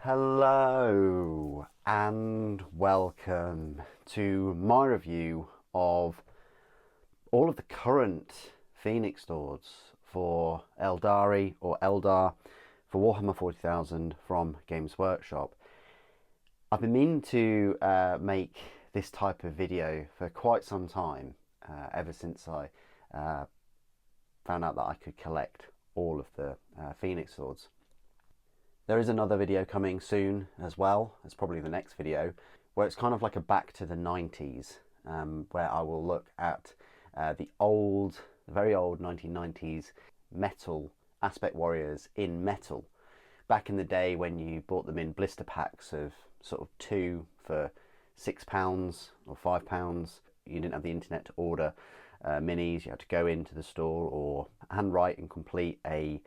Hello and welcome to my review of all of the current Phoenix Lords for Aeldari or Eldar for Warhammer 40,000 from Games Workshop. I've been meaning to make this type of video for quite some time, ever since I found out that I could collect all of the Phoenix Lords. There is another video coming soon as well. It's probably the next video, where it's kind of like a back to the 90s, where I will look at the very old 1990s metal Aspect Warriors in metal. Back in the day when you bought them in blister packs of sort of 2 for £6 or £5. You didn't have the internet to order minis. You had to go into the store or handwrite and complete a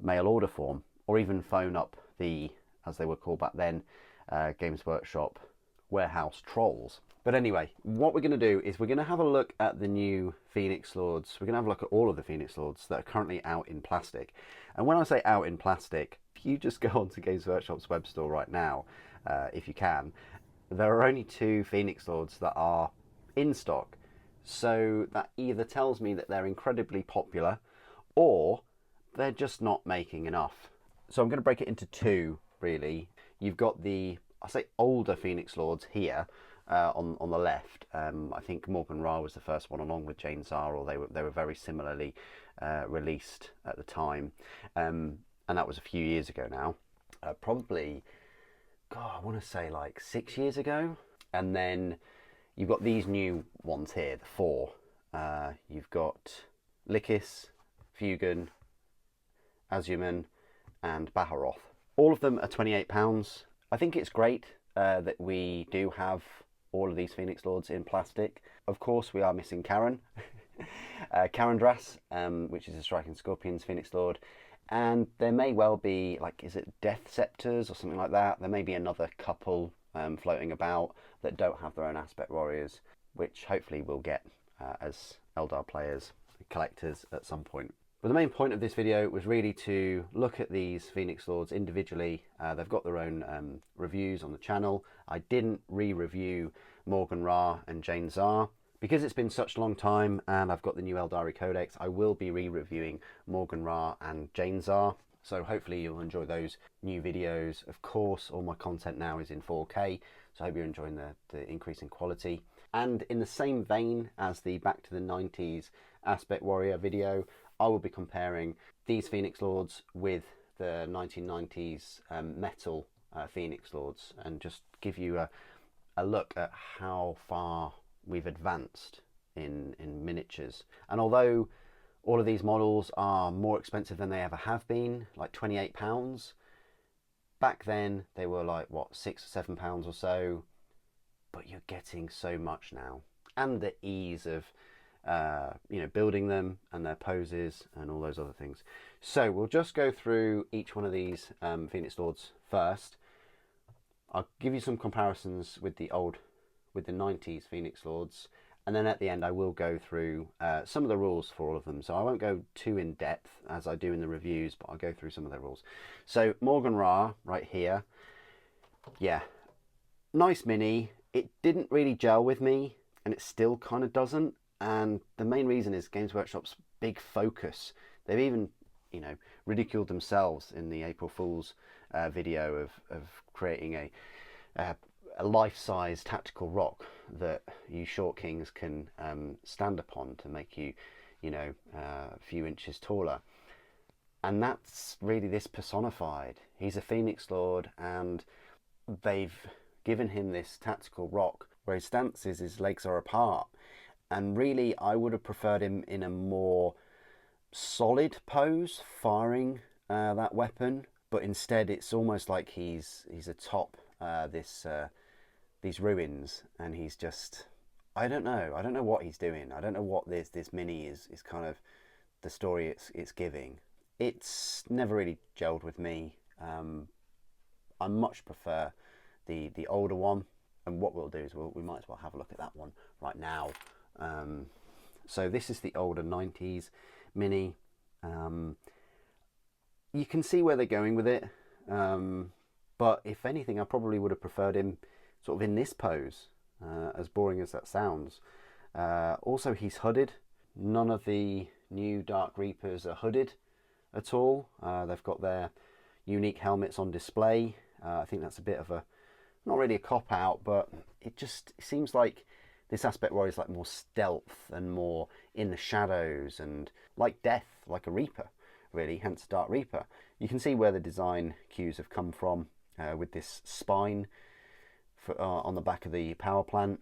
mail order form, or even phone up the, as they were called back then, Games Workshop warehouse trolls. But anyway, what we're going to do is we're going to have a look at the new Phoenix Lords. We're going to have a look at all of the Phoenix Lords that are currently out in plastic. And when I say out in plastic, if you just go onto Games Workshop's web store right now, if you can, there are only 2 Phoenix Lords that are in stock. So that either tells me that they're incredibly popular, or they're just not making enough. So I'm going to break it into 2, really. You've got the, I say, older Phoenix Lords here on the left. I think Maugan Ra was the first one, along with Jain Zar, or they were very similarly released at the time, and that was a few years ago now. Probably, God, I want to say like 6 years ago. And then you've got these new ones here, the 4. You've got Lelith, Fuegan, Asurmen and Baharroth. All of them are £28. I think it's great that we do have all of these Phoenix Lords in plastic. Of course, we are missing Karandras, which is a Striking Scorpions Phoenix Lord. And there may well be, like, is it Death Scepters or something like that? There may be another couple floating about that don't have their own Aspect Warriors, which hopefully we'll get as Eldar players, collectors at some point. But the main point of this video was really to look at these Phoenix Lords individually. They've got their own reviews on the channel. I didn't re-review Maugan Ra and Jain Zar because it's been such a long time, and I've got the new Aeldari Codex. I will be re-reviewing Maugan Ra and Jain Zar, so hopefully you'll enjoy those new videos. Of course, all my content now is in 4K, so I hope you're enjoying the increase in quality. And in the same vein as the Back to the 90s Aspect Warrior video, I will be comparing these Phoenix Lords with the 1990s metal Phoenix Lords, and just give you a look at how far we've advanced in miniatures. And although all of these models are more expensive than they ever have been, like £28, back then they were like, what, £6 or £7 or so, but you're getting so much now. And the ease of building them and their poses and all those other things. So we'll just go through each one of these Phoenix Lords first. I'll give you some comparisons with the 90s Phoenix Lords, and then at the end I will go through some of the rules for all of them. So I won't go too in depth as I do in the reviews, but I'll go through some of the rules. So Maugan Ra right here, yeah, nice mini. It didn't really gel with me, and it still kind of doesn't. And the main reason is Games Workshop's big focus. They've even, ridiculed themselves in the April Fool's video of creating a life-size tactical rock that you short kings can stand upon to make you, a few inches taller. And that's really this personified. He's a Phoenix Lord, and they've given him this tactical rock where his stance is his legs are apart. And really, I would have preferred him in a more solid pose, firing that weapon. But instead, it's almost like he's atop these ruins, and he's just, I don't know what he's doing. I don't know what this mini is kind of the story it's giving. It's never really gelled with me. I much prefer the older one. And what we'll do is we might as well have a look at that one right now. So this is the older 90s mini. You can see where they're going with it. But if anything, I probably would have preferred him sort of in this pose, as boring as that sounds. Also, he's hooded. None of the new Dark Reapers are hooded at all. They've got their unique helmets on display. I think that's a bit of a, not really a cop-out, but it seems like this aspect warrior is like more stealth and more in the shadows and like death, like a Reaper, really, hence Dark Reaper. You can see where the design cues have come from with this spine on the back of the power plant.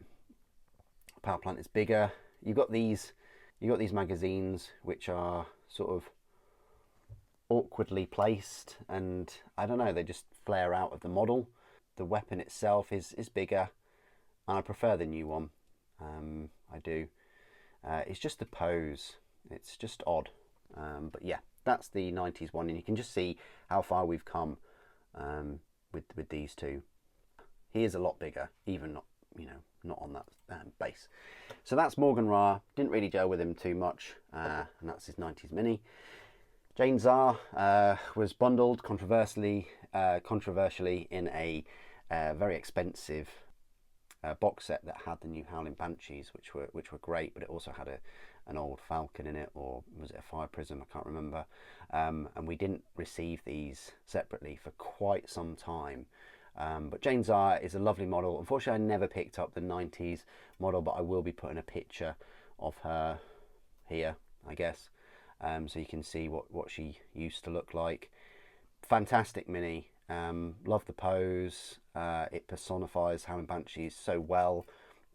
Power plant is bigger. You've got these magazines which are sort of awkwardly placed, and I don't know, they just flare out of the model. The weapon itself is bigger, and I prefer the new one. I do. It's just the pose. It's just odd. But yeah, that's the 90s one, and you can just see how far we've come with these two. He is a lot bigger, even not on that base. So that's Maugan Ra. Didn't really gel with him too much, and that's his 90s mini. Jain Zar was bundled controversially in a very expensive box set that had the new Howling Banshees, which were great, but it also had an old Falcon in it, or was it a Fire Prism? I can't remember. And we didn't receive these separately for quite some time. But Jain Zar is a lovely model. Unfortunately, I never picked up the 90s model, but I will be putting a picture of her here, I guess, so you can see what she used to look like. Fantastic mini. Love the pose. It personifies Howling Banshees so well.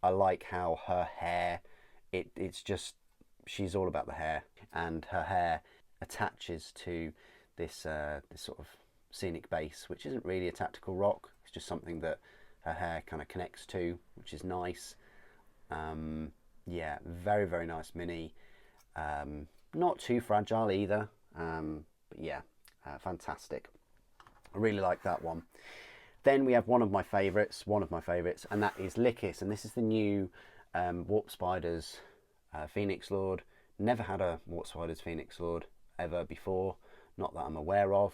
I like how her hair, it's just, she's all about the hair, and her hair attaches to this sort of scenic base, which isn't really a tactical rock. It's just something that her hair kind of connects to, which is nice. Yeah, very, very nice mini. Not too fragile either. But yeah, fantastic. I really like that one. Then we have one of my favourites, and that is Lelith, and this is the new Warp Spiders Phoenix Lord. Never had a Warp Spiders Phoenix Lord ever before, not that I'm aware of.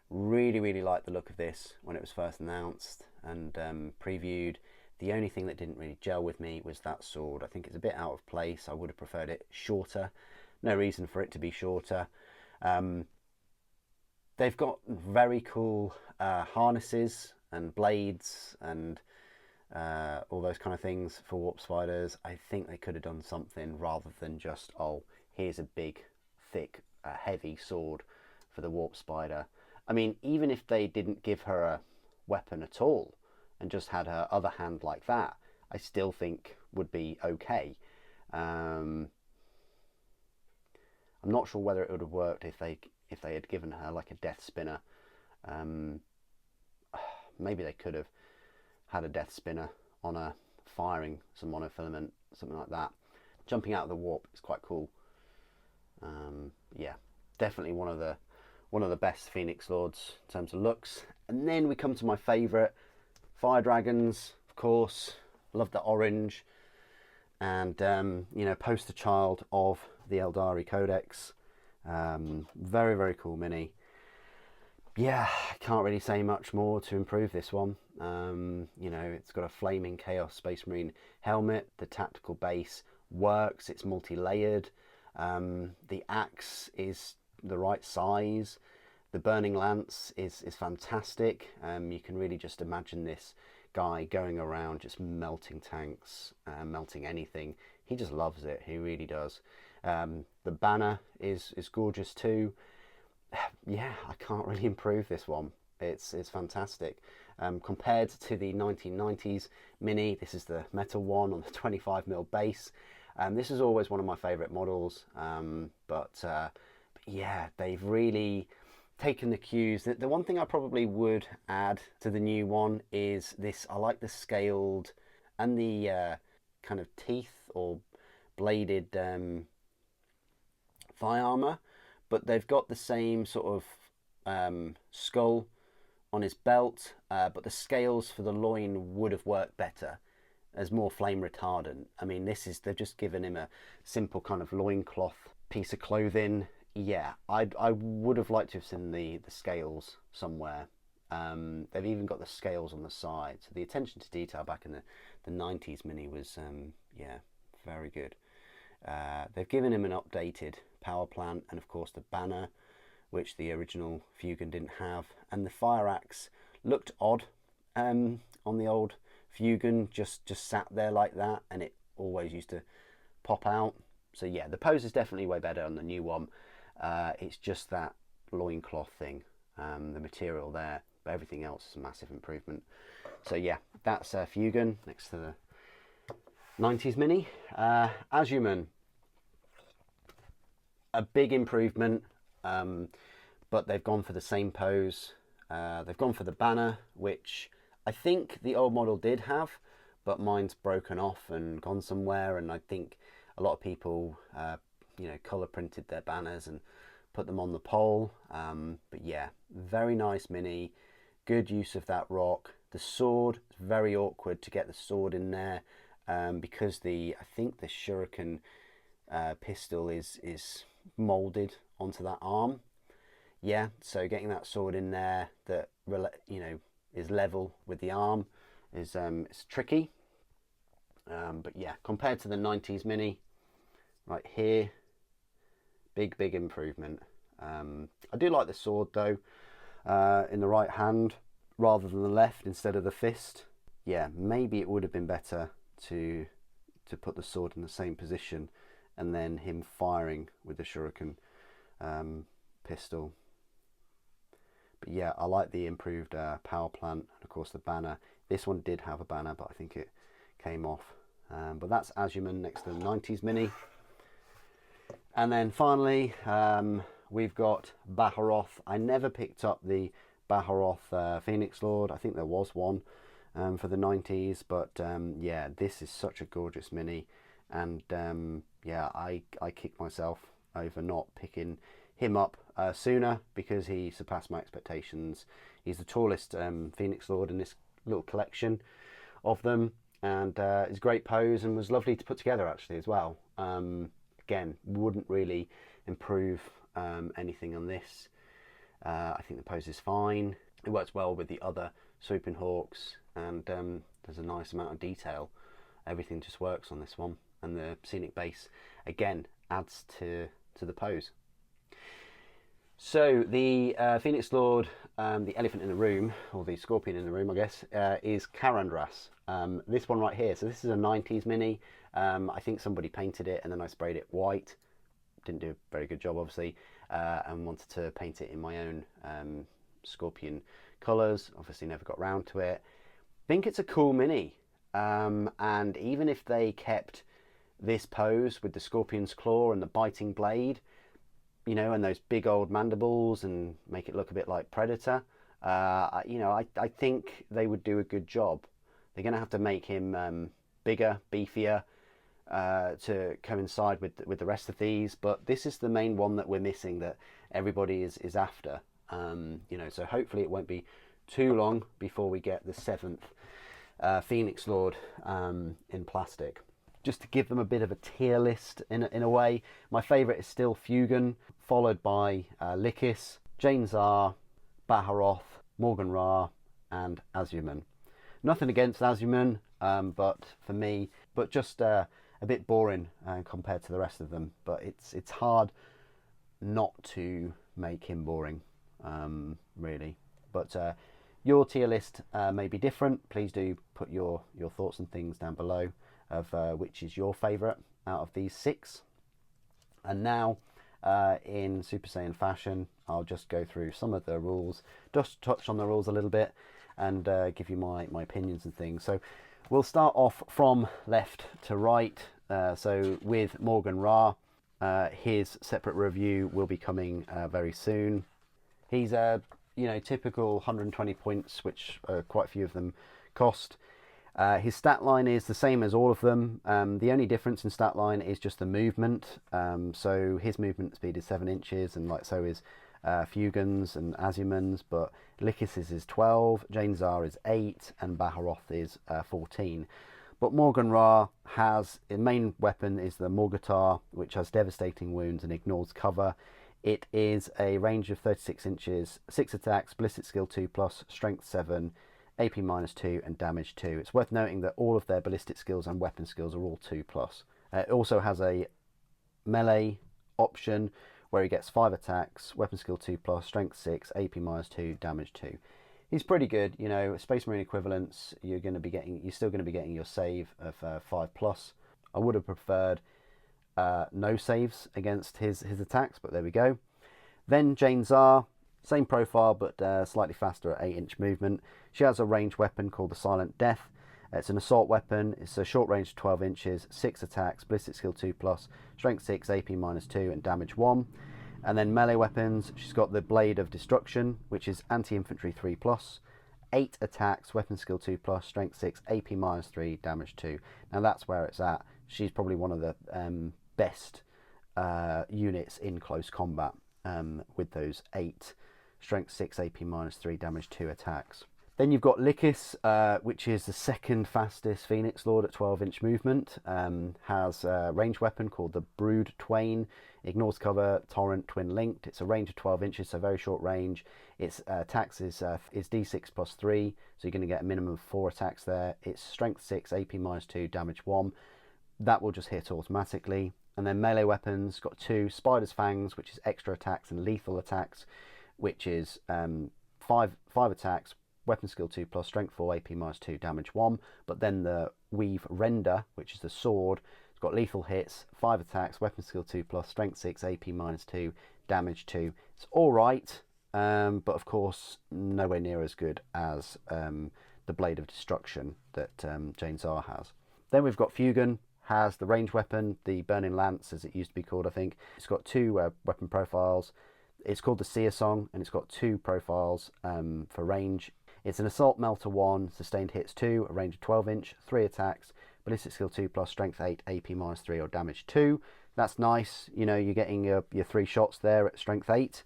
Really, really liked the look of this when it was first announced and previewed. The only thing that didn't really gel with me was that sword. I think it's a bit out of place. I would have preferred it shorter. No reason for it to be shorter. They've got very cool harnesses and blades and all those kind of things for Warp Spiders. I think they could have done something rather than just, oh, here's a big, thick, heavy sword for the Warp Spider. I mean, even if they didn't give her a weapon at all and just had her other hand like that, I still think would be okay. I'm not sure whether it would have worked if they had given her like a death spinner. Maybe they could have had a death spinner on her firing some monofilament, something like that. Jumping out of the warp is quite cool. Yeah, definitely one of the best Phoenix Lords in terms of looks. And then we come to my favourite, Fire Dragons, of course. Love the orange, and poster child of the Aeldari Codex. Very, very cool mini. Yeah, I can't really say much more to improve this one. It's got a flaming Chaos Space Marine helmet. The tactical base works. It's multi-layered. The axe is the right size. The burning lance is fantastic. You can really just imagine this guy going around just melting tanks, melting anything. He just loves it. He really does. The banner is gorgeous too. Yeah, I can't really improve this one. It's fantastic. Compared to the 1990s mini, this is the metal one on the 25mm base. This is always one of my favourite models, but yeah, they've really taken the cues. The one thing I probably would add to the new one is this. I like the scaled and the kind of teeth or bladed thigh armour, but they've got the same sort of skull on his belt, but the scales for the loin would have worked better as more flame retardant. I mean, they've just given him a simple kind of loincloth piece of clothing. Yeah, I would have liked to have seen the scales somewhere. They've even got the scales on the side, so the attention to detail back in the 90s mini was yeah, very good. They've given him an updated power plant, and of course the banner, which the original Fuegan didn't have, and the fire axe looked odd on the old Fuegan, just sat there like that, and it always used to pop out. So yeah, the pose is definitely way better on the new one. It's just that loincloth thing, the material there, but everything else is a massive improvement. So yeah, that's Fuegan next to the 90s mini. Asurmen, a big improvement, but they've gone for the same pose. They've gone for the banner, which I think the old model did have, but mine's broken off and gone somewhere, and I think a lot of people you know, colour printed their banners and put them on the pole. But yeah, very nice mini, good use of that rock. The sword, it's very awkward to get the sword in there, because I think the shuriken pistol is moulded onto that arm. Yeah, so getting that sword in there that, you know, is level with the arm is it's tricky. But yeah, compared to the 90s mini, right here, big improvement. I do like the sword though, in the right hand rather than the left instead of the fist. Yeah, maybe it would have been better to put the sword in the same position and then him firing with the shuriken pistol. But yeah, I like the improved power plant, and of course the banner. This one did have a banner, but I think it came off. But that's Asurmen next to the 90s mini. And then finally, we've got Baharroth. I never picked up the Baharroth Phoenix Lord. I think there was one for the 90s, but yeah, this is such a gorgeous mini. And yeah, I kicked myself over not picking him up sooner, because he surpassed my expectations. He's the tallest Phoenix Lord in this little collection of them, and it's a great pose and was lovely to put together actually as well. Again, wouldn't really improve anything on this. I think the pose is fine. It works well with the other swooping hawks, and there's a nice amount of detail. Everything just works on this one, and the scenic base again adds to the pose. So the Phoenix Lord, the elephant in the room, or the scorpion in the room I guess, is Karandras. This one right here, so this is a 90s mini. I think somebody painted it and then I sprayed it white. Didn't do a very good job obviously, and wanted to paint it in my own scorpion colours. Obviously never got round to it. Think it's a cool mini, and even if they kept this pose with the scorpion's claw and the biting blade, you know, and those big old mandibles, and make it look a bit like Predator, you know, I think they would do a good job. They're going to have to make him bigger, beefier, to coincide with the rest of these, but this is the main one that we're missing, that everybody is after. You know, so hopefully it won't be too long before we get the 7th Phoenix Lord in plastic. Just to give them a bit of a tier list in a way, my favourite is still Fuegan, followed by Lelith, Jain Zar, Baharroth, Maugan Ra, and Asurmen. Nothing against Asurmen, but for me, but just a bit boring compared to the rest of them. But it's hard not to make him boring, really. But your tier list may be different. Please do put your thoughts and things down below of which is your favourite out of these 6. And now, in Super Saiyan fashion, I'll just go through some of the rules, just touch on the rules a little bit, and give you my opinions and things. So we'll start off from left to right. So with Maugan Ra, his separate review will be coming very soon. He's a typical 120 points, which quite a few of them cost. His stat line is the same as all of them. The only difference in stat line is just the movement. So his movement speed is 7 inches, and like so is Fuegan's and Asurmen's, but Lelith's is 12, Jain Zar is 8, and Baharroth is 14. But Maugan Ra has, his main weapon is the Morgatar, which has devastating wounds and ignores cover. It is a range of 36 inches, 6 attacks, ballistic skill 2+, strength 7, AP -2 and damage 2. It's worth noting that all of their ballistic skills and weapon skills are all 2+. It also has a melee option where he gets 5 attacks, weapon skill 2+, strength 6, AP -2, damage 2. He's pretty good, you know. Space Marine equivalents, you're still going to be getting your save of 5+. I would have preferred no saves against his attacks, but there we go. Then Jain Zar, same profile but slightly faster at 8-inch movement. She has a ranged weapon called the Silent Death. It's an assault weapon. It's a short range of 12 inches, 6 attacks, ballistic skill 2+, strength 6, AP -2 and damage 1. And then melee weapons, she's got the Blade of Destruction, which is anti-infantry 3+, 8 attacks, weapon skill 2+, strength 6, AP -3, damage 2. Now that's where it's at. She's probably one of the best units in close combat with those 8 strength 6, AP -3, damage 2 attacks. Then you've got Lelith, which is the second fastest Phoenix Lord at 12-inch movement. Has a ranged weapon called the Brood Twain. Ignores cover, torrent, twin linked. It's a range of 12 inches, so very short range. Its attacks is D6 +3, so you're going to get a minimum of 4 attacks there. It's strength 6, AP -2, damage 1. That will just hit automatically. And then melee weapons, got 2 Spider's Fangs, which is extra attacks and lethal attacks, which is 5 attacks, weapon skill 2+, strength 4, AP -2, damage 1. But then the Weave Render, which is the sword, it's got lethal hits, 5 attacks, weapon skill 2+, strength 6, AP -2, damage 2. It's alright, but of course nowhere near as good as the Blade of Destruction that Jain Zar has. Then we've got Fuegan, has the ranged weapon, the Burning Lance as it used to be called, I think. It's got 2 weapon profiles. It's called the Seer Song, and it's got 2 profiles for range. It's an Assault Melter 1, sustained hits 2, a range of 12 inch, 3 attacks, ballistic skill 2+, strength 8, AP -3 or damage 2. That's nice, you know, you're getting your 3 shots there at strength 8.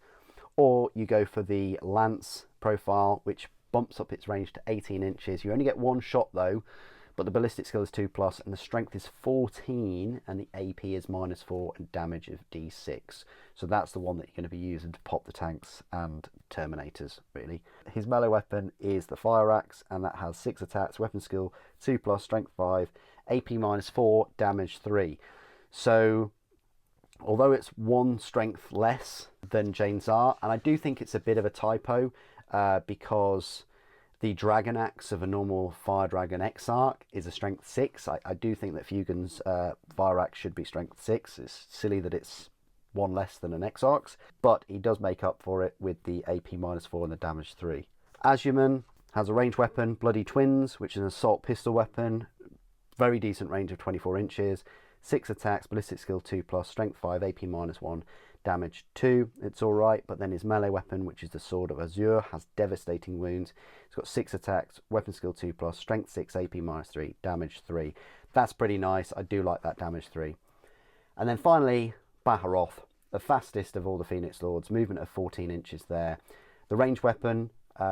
Or you go for the Lance profile, which bumps up its range to 18 inches. You only get 1 shot though, but the ballistic skill is 2+, and the strength is 14, and the AP is -4, and damage of D6. So that's the one that you're going to be using to pop the tanks and Terminators, really. His melee weapon is the Fire Axe, and that has 6 attacks, weapon skill 2+, strength 5, AP -4, damage 3. So, although it's 1 strength less than Jain Zar, and I do think it's a bit of a typo, because the Dragon Axe of a normal Fire Dragon Exarch is a strength 6. I do think that Fuegan's Fire Axe should be strength 6. It's silly that it's 1 less than an Exarch's, but he does make up for it with the AP -4 and the damage 3. Asurmen has a ranged weapon, Bloody Twins, which is an assault pistol weapon. Very decent range of 24 inches. 6 attacks, ballistic skill 2+, strength 5, AP -1, damage 2. It's alright, but then his melee weapon, which is the Sword of Azure, has devastating wounds. It's got 6 attacks, weapon skill 2+, strength 6, AP -3, damage 3. That's pretty nice. I do like that damage 3. And then finally, Baharroth, the fastest of all the Phoenix Lords, movement of 14 inches there. The ranged weapon,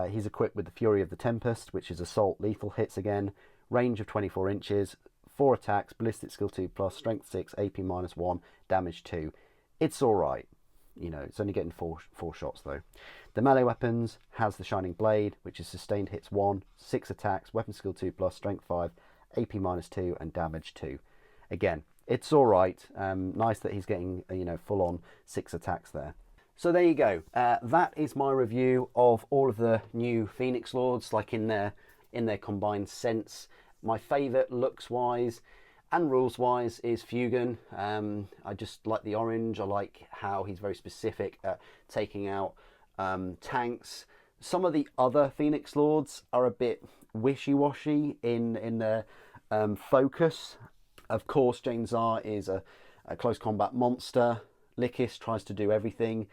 he's equipped with the Fury of the Tempest, which is assault lethal hits again, range of 24 inches, 4 attacks, ballistic skill 2+, strength 6, AP -1, damage 2. It's alright, you know, it's only getting 4 shots though. The melee weapons has the Shining Blade, which is sustained hits 1, 6 attacks, weapon skill 2+, strength 5, AP -2 and damage 2. Again, it's alright. Nice that he's getting, you know, full on 6 attacks there. So there you go. That is my review of all of the new Phoenix Lords, like in their combined sense. My favourite looks wise and rules wise is Fuegan. I just like the orange. I like how he's very specific at taking out tanks. Some of the other Phoenix Lords are a bit wishy-washy in their focus. Of course, Jain Zar is a close combat monster. Lelith tries to do everything.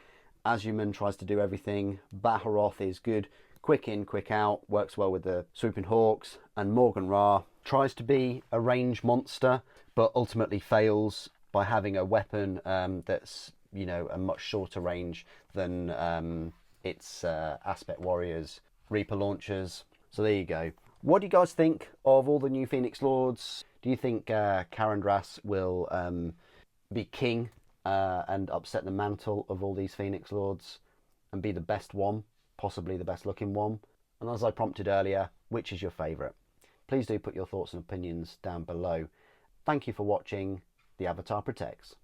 Asurmen tries to do everything. Baharroth is good, quick in, quick out, works well with the Swooping Hawks. And Maugan Ra tries to be a range monster, but ultimately fails by having a weapon that's, you know, a much shorter range than its Aspect Warriors, Reaper launchers. So there you go. What do you guys think of all the new Phoenix Lords? Do you think Karandras will be king and upset the mantle of all these Phoenix Lords and be the best one, possibly the best looking one? And as I prompted earlier, which is your favourite? Please do put your thoughts and opinions down below. Thank you for watching. The Avatar Protects.